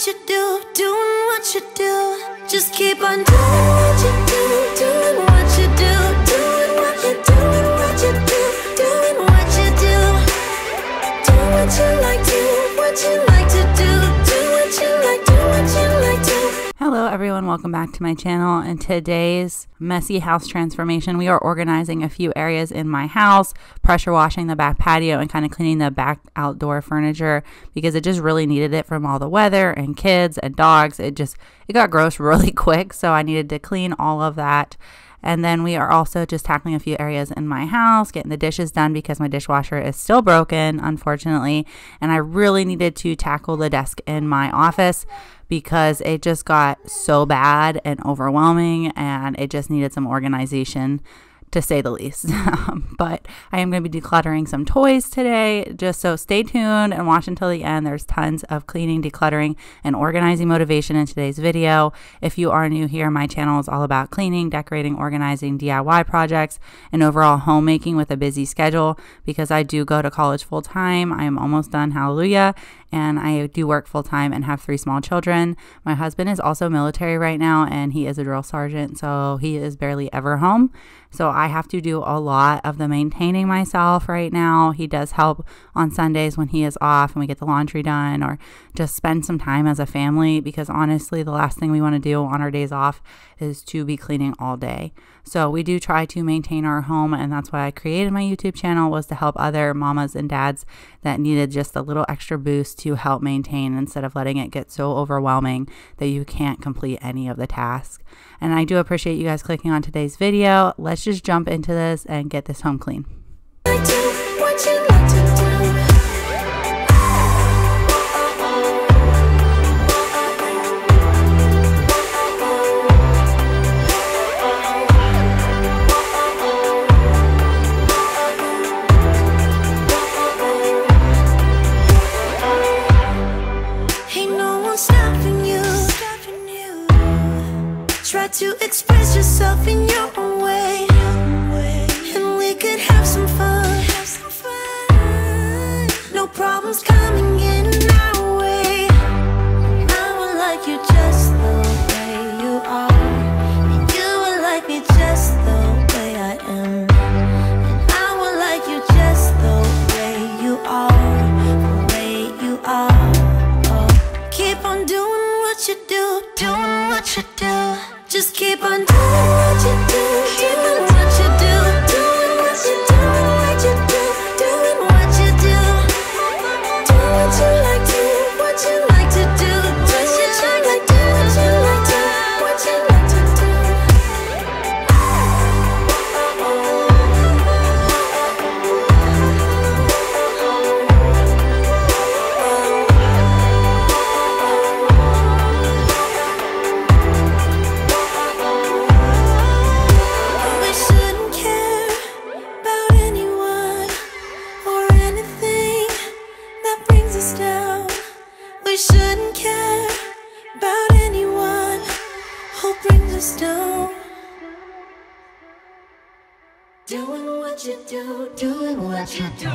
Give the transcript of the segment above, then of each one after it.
you do, doing what you do. Just keep on doing what you do, doing what you do, doing what you do, what you do, doing what you do. Do what you like, do what you like to do, do what you like, do what you like to. Hello everyone, welcome back to my channel. In today's messy house transformation, we are organizing a few areas in my house, pressure washing the back patio and kind of cleaning the back outdoor furniture because it just really needed it from all the weather and kids and dogs. It got gross really quick, so I needed to clean all of that. And then we are also just tackling a few areas in my house, getting the dishes done because my dishwasher is still broken, unfortunately. And I really needed to tackle the desk in my office because it just got so bad and overwhelming and it just needed some organization, to say the least. But I am going to be decluttering some toys today, just so stay tuned and watch until the end. There's tons of cleaning, decluttering, and organizing motivation in today's video. If you are new here, my channel is all about cleaning, decorating, organizing, DIY projects, and overall homemaking with a busy schedule because I do go to college full time. I am almost done, hallelujah. And I do work full time and have 3 small children. My husband is also military right now and he is a drill sergeant, so he is barely ever home. So I have to do a lot of the maintaining myself right now. He does help on Sundays when he is off and we get the laundry done or just spend some time as a family because honestly, the last thing we want to do on our days off is to be cleaning all day. So we do try to maintain our home, and that's why I created my YouTube channel, was to help other mamas and dads that needed just a little extra boost to help maintain instead of letting it get so overwhelming that you can't complete any of the tasks. And I do appreciate you guys clicking on today's video. Let's just jump into this and get this home clean. Try to express yourself in your own way, and we could have some fun. No problems coming in our way. I would like you just the way you are, and you would like me just the way I am, and I would like you just the way you are, the way you are. Oh, keep on doing what you do, doing what you do. Just keep on doing what you do, doing what you do, doing what you do, what you do, doing what you do. Do what you like to, what you like to do, what you like to, what you like to, what you like to do. Shouldn't care about anyone who brings us down. Doing what you do, doing what you do.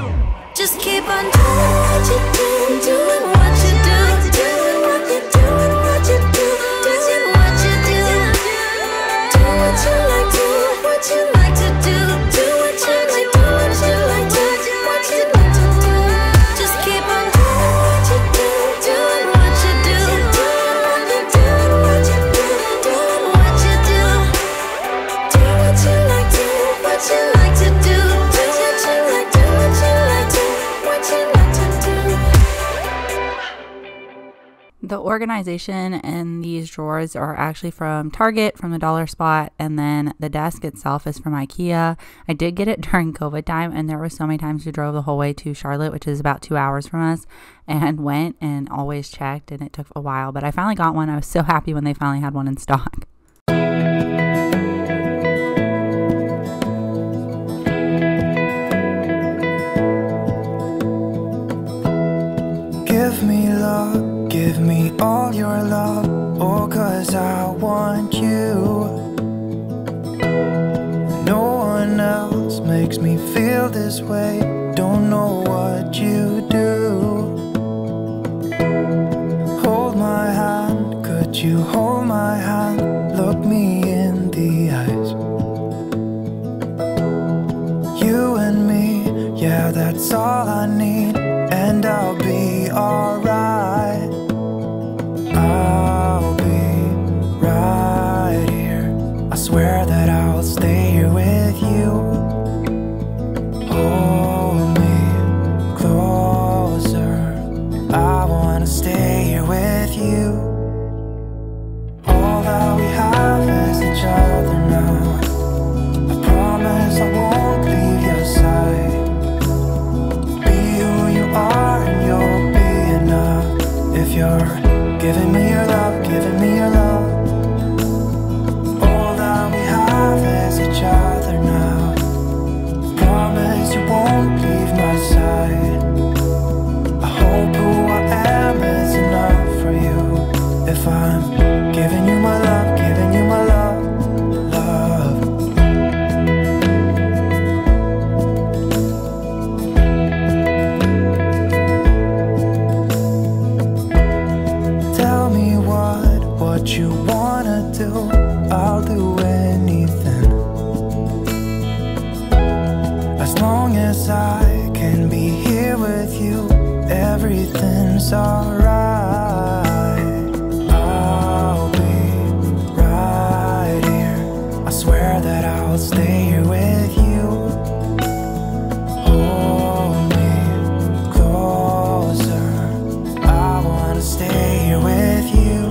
Just keep on doing what you do, doing what you do, doing what you do, what you do, doing what you do. Do what you like to, what you like to do, do what you like, do what you like to, what you like to do. Just keep on doing what you do. The organization in these drawers are actually from Target, from the dollar spot, and then the desk itself is from IKEA. I did get it during COVID time, and there were so many times we drove the whole way to Charlotte, which is about 2 hours from us, and went and always checked, and it took a while, but I finally got one. I was so happy when they finally had one in stock. Give me love, give me all your love, oh, 'cause I want you. No one else makes me feel this way, don't know what you do. Hold my hand. everything's alright. I'll be right here. I swear that I'll stay here with you. Hold me closer. I wanna stay here with you.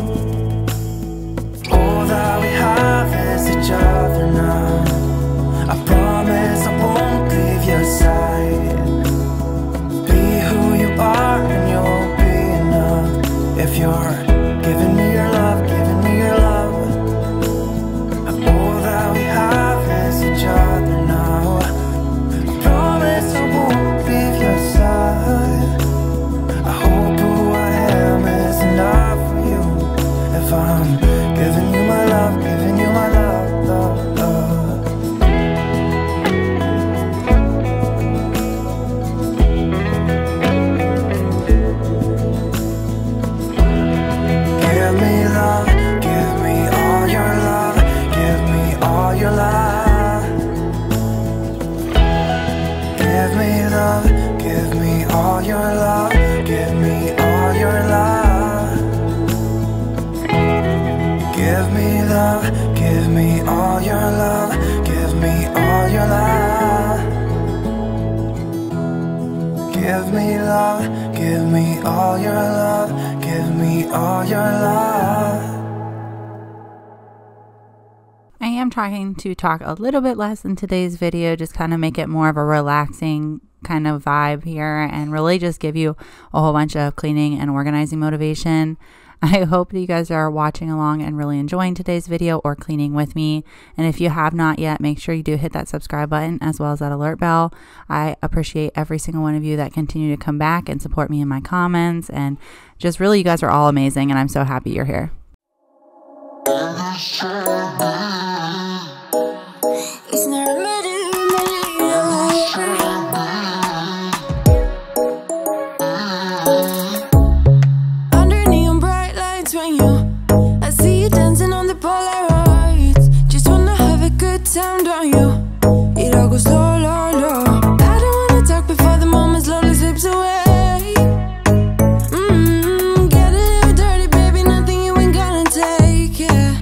All that we have is each other now. I promise I won't leave your side. Be who you are and you'll be enough. If you're giving me your love, giving me your love. All that we have is each other now. I promise I won't leave your side. I hope who I am is enough for you. If I'm giving you my love, giving you my love, love, love. Give me love, give me all your love, give me all your love. Give me love, give me all your love, give me all your love. Give me love, give me all your love, give me all your love. Give me love, give me all your love, give me all your love. I am trying to talk a little bit less in today's video, just kind of make it more of a relaxing kind of vibe here and really just give you a whole bunch of cleaning and organizing motivation. I hope that you guys are watching along and really enjoying today's video or cleaning with me. And if you have not yet, make sure you do hit that subscribe button as well as that alert bell. I appreciate every single one of you that continue to come back and support me in my comments. And just really, you guys are all amazing and I'm so happy you're here. It's not under neon bright lights when I see you dancing on the Polaroids. Just wanna have a good time, don't you? It all goes low, low, low. I don't wanna talk before the moment slowly slips away. Get a little dirty, baby, nothing you ain't gonna take, yeah.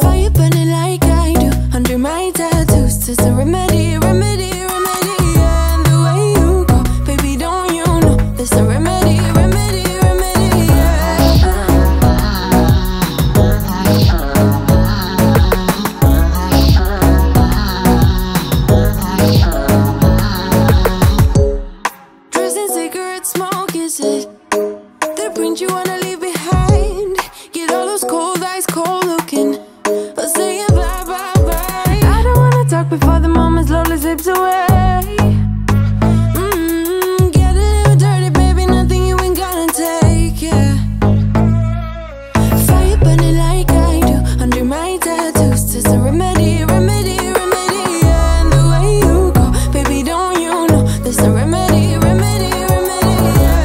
Fire burning like I do under my tattoos. Just a remedy, remedy, remedy, yeah. And the way you go, baby, don't you know there's a remedy, remedy, remedy, yeah. Dressed in cigarette smoke, is it the print you wanna leave behind? Get all those cold eyes cold looking, but saying bye, bye, bye. I don't wanna talk before the moment slowly slips away. Get a little dirty, baby, nothing you ain't gonna take, yeah. Fire burning like I do under my tattoos. Just a remedy, remedy, remedy, yeah. And the way you go, baby, don't you know there's a remedy, remedy, remedy, yeah.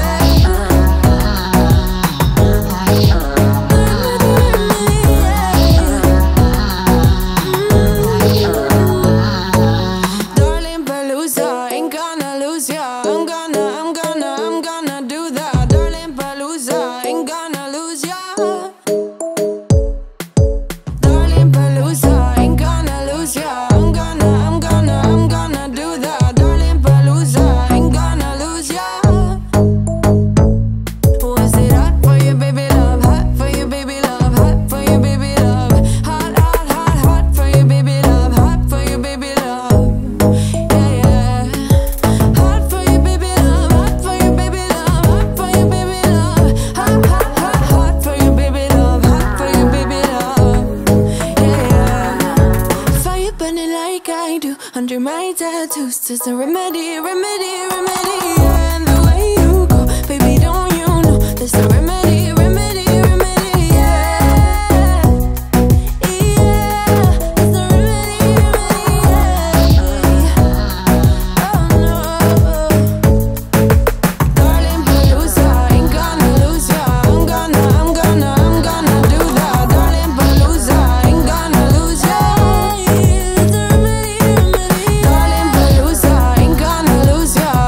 Darling Palooza, ain't gonna lose ya. I'm gonna do that. Darling Palooza, ain't gonna lose ya. Darling Palooza, ain't gonna lose ya. I'm gonna do that. Darling Palooza, ain't gonna lose ya. Was it hot for you, baby love? Hot for you, baby love? Hot for you, baby love? Hot, hot, hot, hot for you, baby love? Hot for you, baby love? Yeah, yeah. Hot for you, baby love? Hot for you, baby love? Hot for you, baby love? Hot, hot, hot, hot for you, baby love? Hot for you, baby love? Yeah, yeah. Fire burning like I do under my tattoos. Just a remedy, remedy, remedy, yeah. And the way you go, baby, don't you know there's a remedy, remedy, remedy, yeah. Yeah, there's a remedy, remedy, yeah. Oh no. Darling Palooza, ain't gonna lose ya. I'm gonna do that. Darling Palooza, ain't gonna lose ya. There's a remedy, remedy, darling Palooza, ain't gonna lose ya.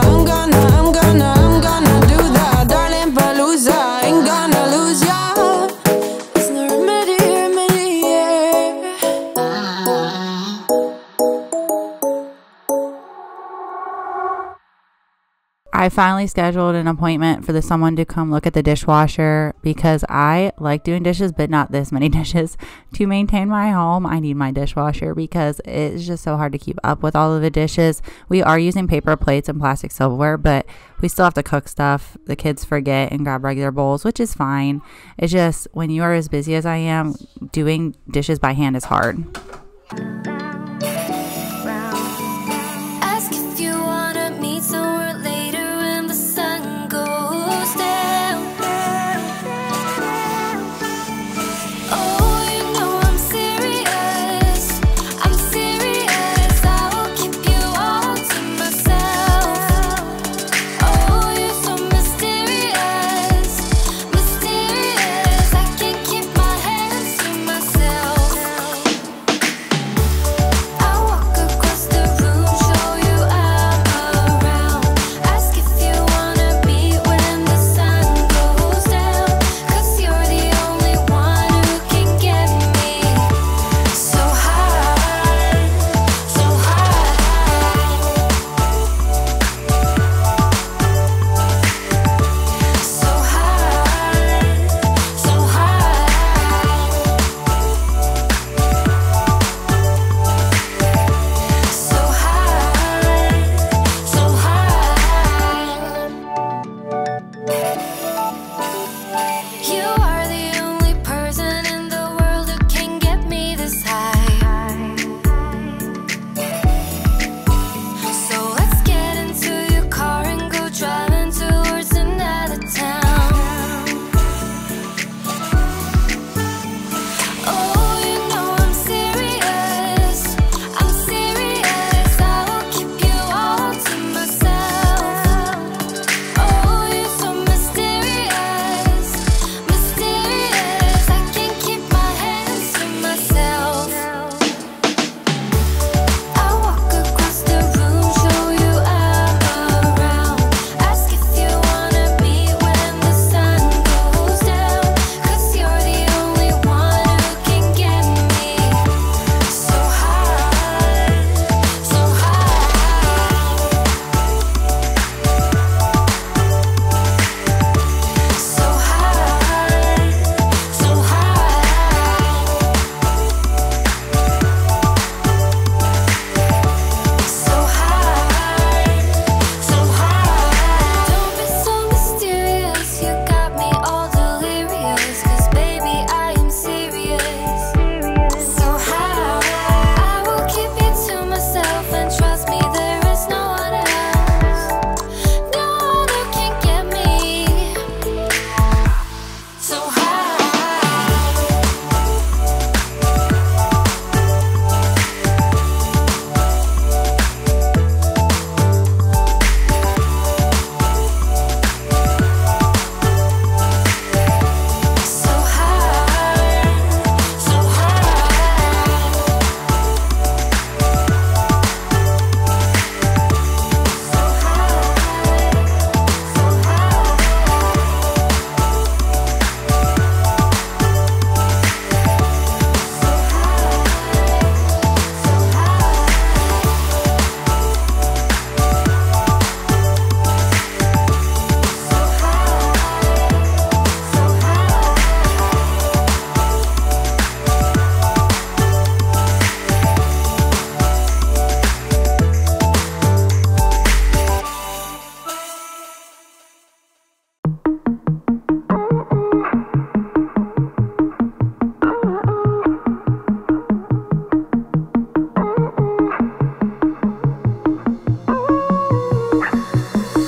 I finally scheduled an appointment for someone to come look at the dishwasher because I like doing dishes, but not this many dishes. To maintain my home, I need my dishwasher because it's just so hard to keep up with all of the dishes. We are using paper plates and plastic silverware, but we still have to cook stuff. The kids forget and grab regular bowls, which is fine. It's just when you are as busy as I am, doing dishes by hand is hard. Ask if you wanna meet somewhere later when the sun goes down. Oh, you know I'm serious. I'm serious. I will keep you all to myself. Oh, you're so mysterious, mysterious. I can't keep my hands to myself. I walk across the room, show you I'm around. Ask if you wanna meet when the sun goes down. 'Cause you're the only one who can get me so high, so high, so high, so high, so high. You are the only person in the world who can get me this high. So let's get into your car and go driving towards another town. Oh, you know I'm serious. I'm serious. I will keep you all to myself. Oh, you're so mysterious, mysterious. I can't keep my hands to myself. I walk across the room, show you I'm around. Ask if you wanna meet when the sun goes down. 'Cause you're the only one who can get me so high, so high, so high, so high, so high. Don't be so mysterious, you got me all delirious. 'Cause baby, I am serious. So high, I will keep you to myself, and trust me, there is no one else. No one who can get me so high. So high, so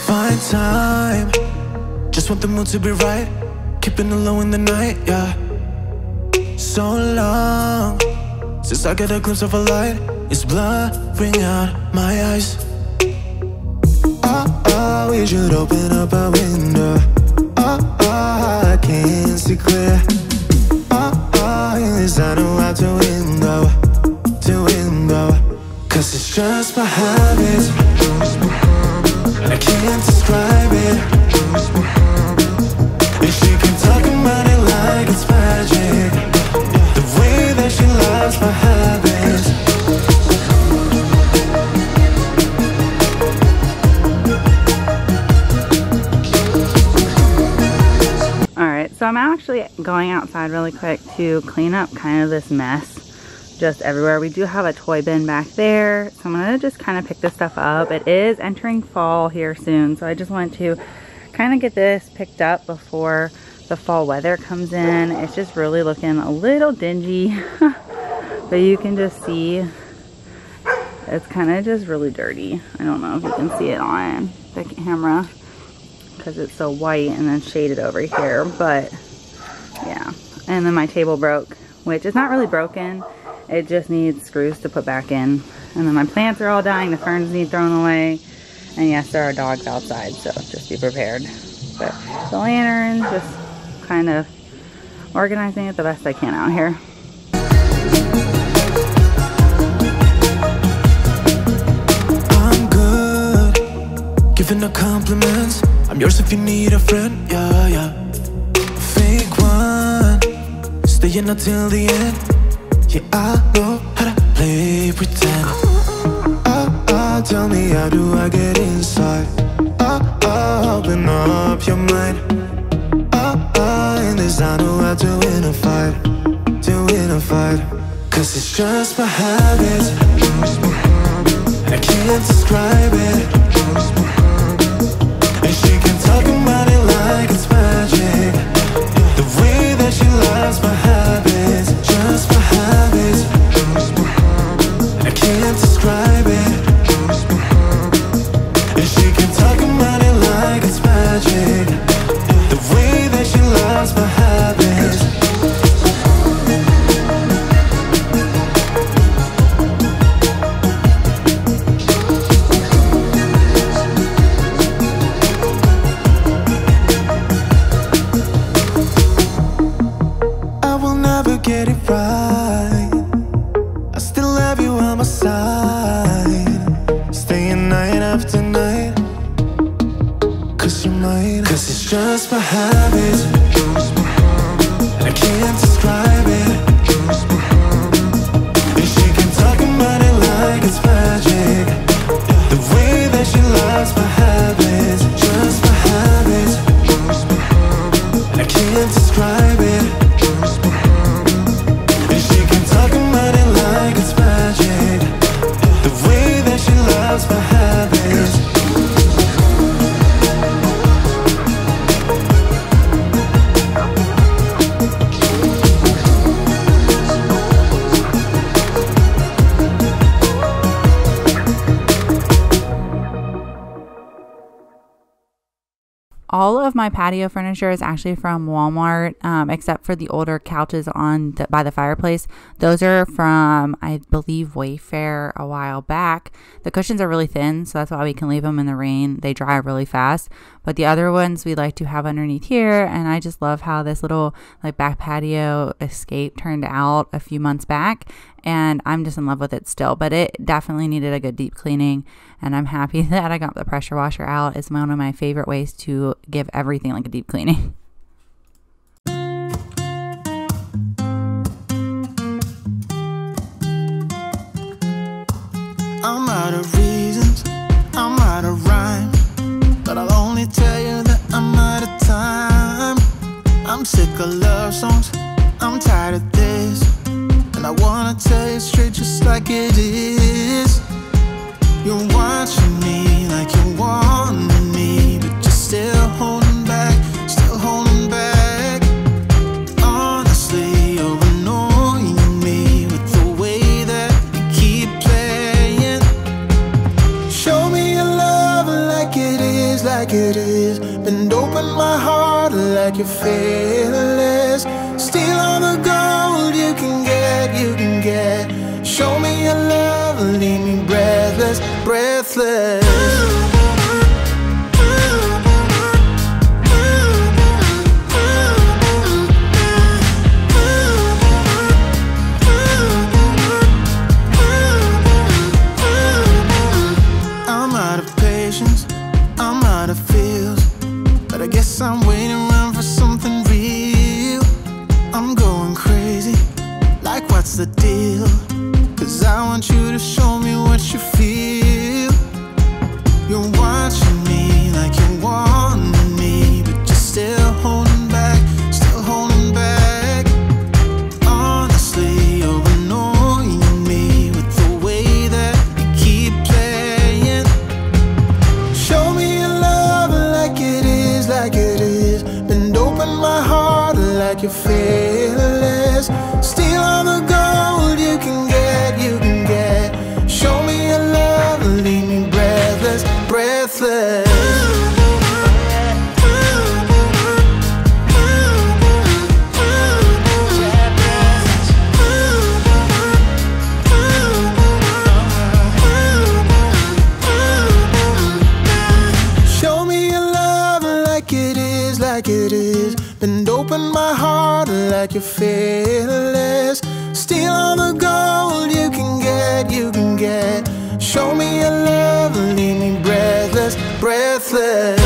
Find time. Just want the mood to be right. Keeping it low in the night, yeah. So long since I get a glimpse of a light. It's blurring out my eyes. Oh, we should open up our window. Oh, I can't see clear. Oh, yes, I know how to window. 'Cause it's just my habits. I can't describe it. And she can talk about it like it's magic. The way that she loves my habits. So I'm actually going outside really quick to clean up kind of this mess just everywhere. We do have a toy bin back there, so I'm gonna just kind of pick this stuff up. It is entering fall here soon, so I just want to kind of get this picked up before the fall weather comes in. It's just really looking a little dingy, but you can just see it's kind of just really dirty. I don't know if you can see it on the camera because it's so white and then shaded over here, but yeah. And then my table broke, which is not really broken. It just needs screws to put back in. And then my plants are all dying. The ferns need thrown away. And yes, there are dogs outside, so just be prepared. But the lantern, just kind of organizing it the best I can out here. I'm good, giving no compliments. I'm yours if you need a friend, yeah, yeah. Fake one, staying until the end. Yeah, I know how to play pretend. Tell me, how do I get inside? Open up your mind. In this I know how to win a fight. Cause it's just my habit, and I can't describe it. And she can talk about it like it's magic. The way that she loves my habits, just my habits. I can't describe it. And she can talk about it like it's magic. The way that she loves my habits. I will never get it right. I still have you on my side, staying night after night. Cause you're mine. Cause it's just my habit, and I can't describe it. And she can talk about it like it's magic. The way that she loves my habits, just my habits. And I can't describe it. And she can talk about it like it's magic. The way that she loves my habits. All of my patio furniture is actually from Walmart, except for the older couches by the fireplace. Those are from, I believe, Wayfair a while back. The cushions are really thin, so that's why we can leave them in the rain. They dry really fast. But the other ones we like to have underneath here, and I just love how this little back patio escape turned out a few months back, and I'm just in love with it still. But it definitely needed a good deep cleaning, and I'm happy that I got the pressure washer out. It's one of my favorite ways to give everything a deep cleaning. I'm out of reasons, I'm out of rhyme, but I'll only tell you that I'm out of time. I'm sick of love songs, I'm tired of this, and I wanna tell you straight just like it is. You're watching me like you wanting me, but you're still holding back, still holding back. Honestly, you're annoying me with the way that you keep playing. Show me your love like it is, like it is. Bend open my heart like you're fearless. Steal all the gold you can get, you can get. Show me your love, leave me breathless, breathless. I'm out of patience, I'm out of feels, but I guess I'm waiting around for something real. I'm going crazy, like what's the deal? Cause I want you to show me what you feel. You're watching me like you want me, but you're still holding back, still like you're fearless. Steal all the gold you can get, you can get. Show me your love, leave me breathless, breathless. Like it is, bend open my heart like you're fearless. Steal all the gold you can get, you can get. Show me your love, leave me breathless, breathless.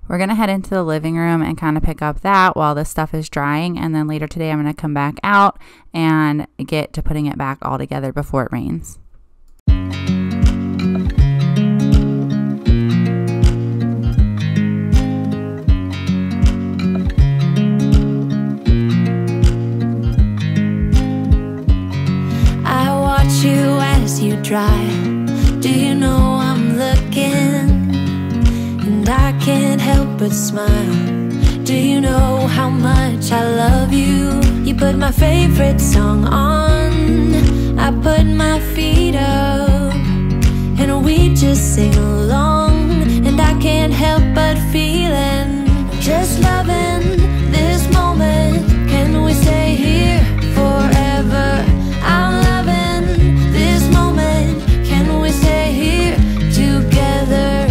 We're going to head into the living room and kind of pick up that while this stuff is drying. And then later today, I'm going to come back out and get to putting it back all together before it rains. I watch you as you drive. Do you know I'm looking? And I can't help but smile. Do you know how much I love you? You put my favorite song on, I put my feet up, and we just sing along. And I can't help but feeling, just loving this moment. Can we stay here forever? I'm loving this moment. Can we stay here together?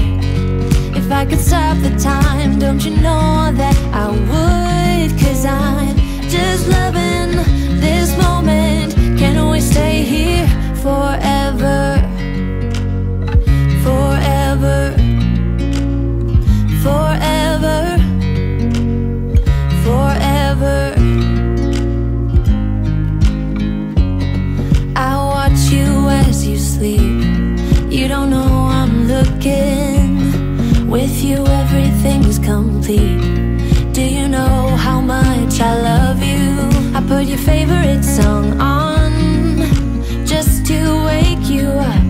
If I could stop the time, don't you know that I would? 'Cause I'm just loving this moment. Can we stay here forever? Forever. Forever. Forever. I watch you as you sleep. You don't know I'm looking. With you everything's complete. Do you know how much I love you? I put your favorite song on just to wake you up.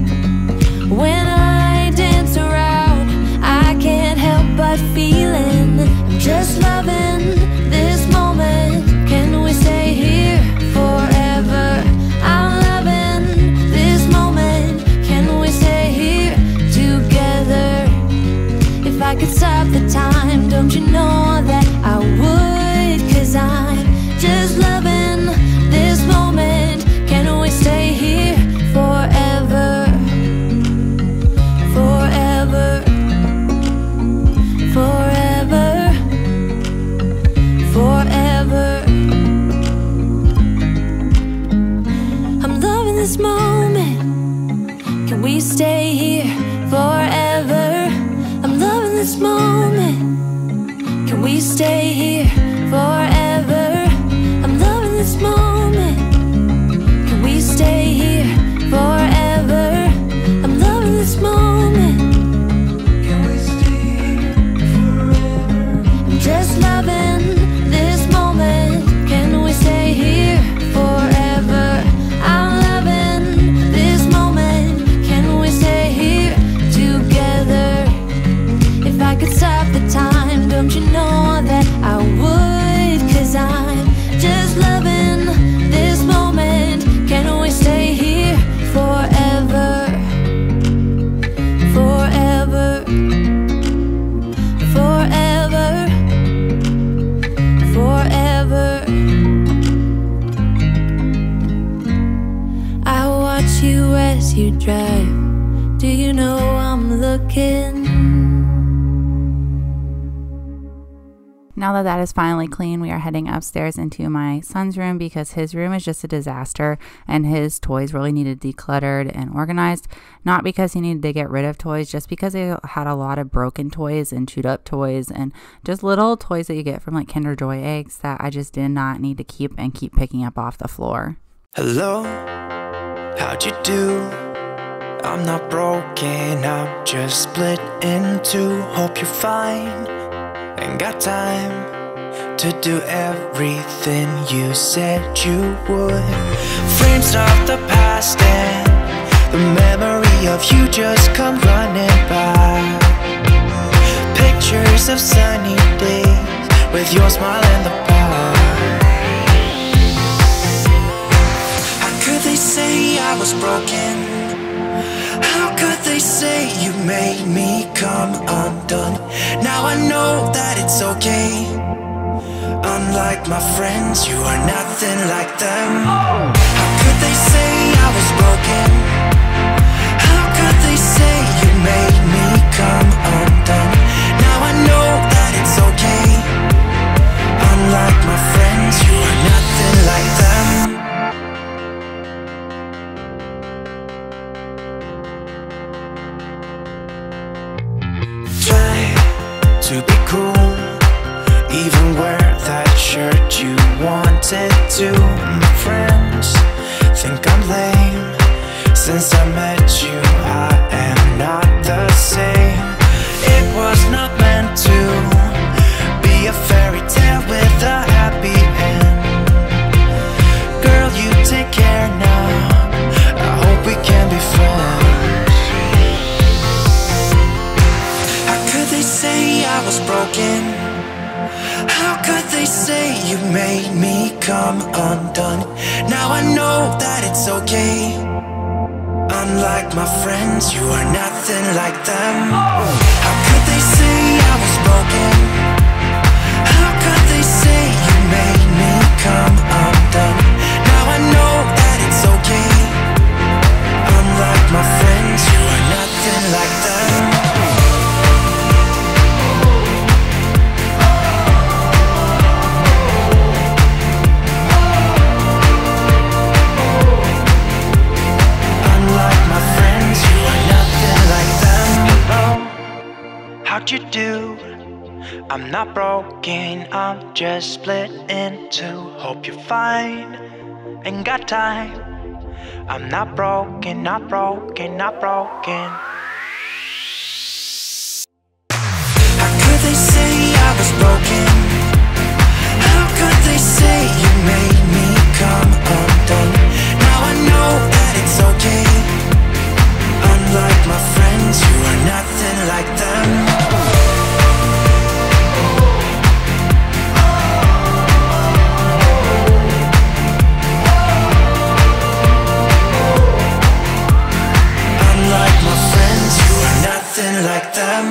When I dance around, I can't help but feeling, I'm just loving this moment. Can we stay here forever? I'm loving this moment. Can we stay here together? If I could stop the time, don't you know that I would? 'Cause I'm just loving this moment. Can we stay here forever? Forever. Forever. Forever. I'm loving this moment. Can we stay here forever? I'm loving this moment. Can we stay here forever? I'm loving this moment. Can we stay here forever? I'm loving this moment. Can we stay here forever? I'm just loving this moment. Can we stay here forever? I'm loving this moment. Can we stay here together? If I could stop the time, don't you know that I would? 'Cause I'm just loving this moment. Can we stay here forever? Forever. Forever. Forever. I watch you as you drive. Do you know I'm looking? now that that is finally clean, we are heading upstairs into my son's room because his room is just a disaster and his toys really needed decluttered and organized. Not because he needed to get rid of toys, just because he had a lot of broken toys and chewed up toys and just little toys that you get from like Kinder Joy eggs that I just did not need to keep picking up off the floor. Hello, how'd you do? I'm not broken, I'm just split in two. Hope you're fine, ain't got time to do everything you said you would. Frames of the past and the memory of you just come running by. Pictures of sunny days with your smile in the bar. How could they say I was broken? How could they say you made me come undone? Now I know that it's okay. Unlike my friends, you are nothing like them. How could they say I was broken? How could they say you made me come undone? Now I know that it's okay. Unlike my friends, you are nothing like them. To be cool, even wear that shirt you wanted to. My friends think I'm lame. Since I met you, I am not the same. It was not meant to be a fairy tale with a happy end. Girl, you take care now. I hope we can be friends. They say I was broken. How could they say you made me come undone? Now I know that it's okay. Unlike my friends, you are nothing like them. How could they say I was broken? How could they say you made me come undone? Now I know that it's okay. Unlike my friends, you are nothing like them. How'd you do? I'm not broken, I'm just split in two. Hope you're fine, ain't got time. I'm not broken, not broken, not broken. How could they say I was broken? How could they say you made me come undone? Now I know that it's okay. Unlike my friends, you are nothing like them. Unlike my friends, you are nothing like them.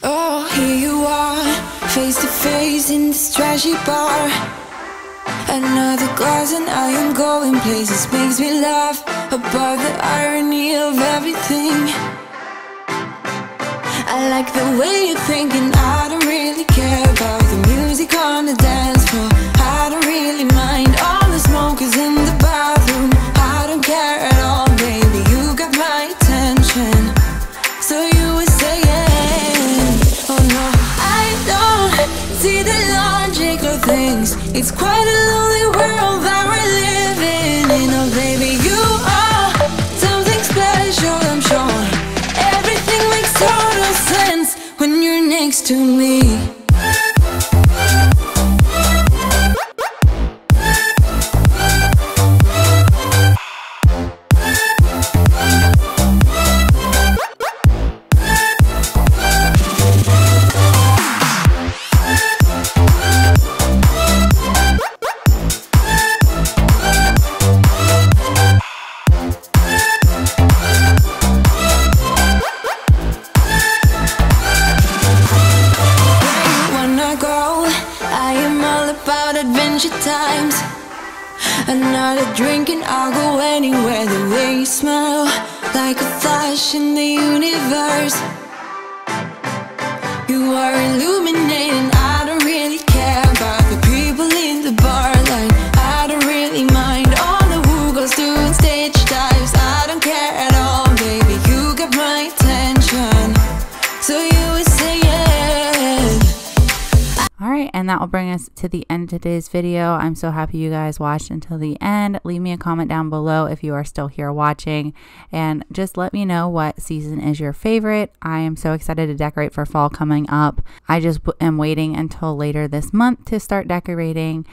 Oh, here you are, face to face in this trashy bar. Another glass and I am going places. Makes me laugh about the irony of everything. I like the way you're thinking. I don't really care about the music on the dance floor. I don't really mind all the smokers in the bathroom. I don't care at all, baby, you got my attention. So you were saying, oh no, I don't see the logic of things. It's quite a lonely world that we're living in. Oh baby, you are something special, I'm sure. Everything makes total sense when you're next to me. Times another drink and I'll go anywhere. The way you smell, like a flash in the universe. You are illuminating. I don't really care about the people in the bar line. I don't really mind all the who goes doing stage dives. I don't care at all, baby. You got my attention, so you were saying. Alright, and that will bring us to the end of today's video. I'm so happy you guys watched until the end. Leave me a comment down below if you are still here watching, and just let me know what season is your favorite. I am so excited to decorate for fall coming up. I just am waiting until later this month to start decorating.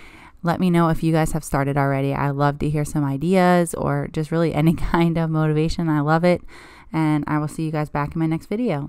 Let me know if you guys have started already. I love to hear some ideas or just really any kind of motivation. I love it, and I will see you guys back in my next video.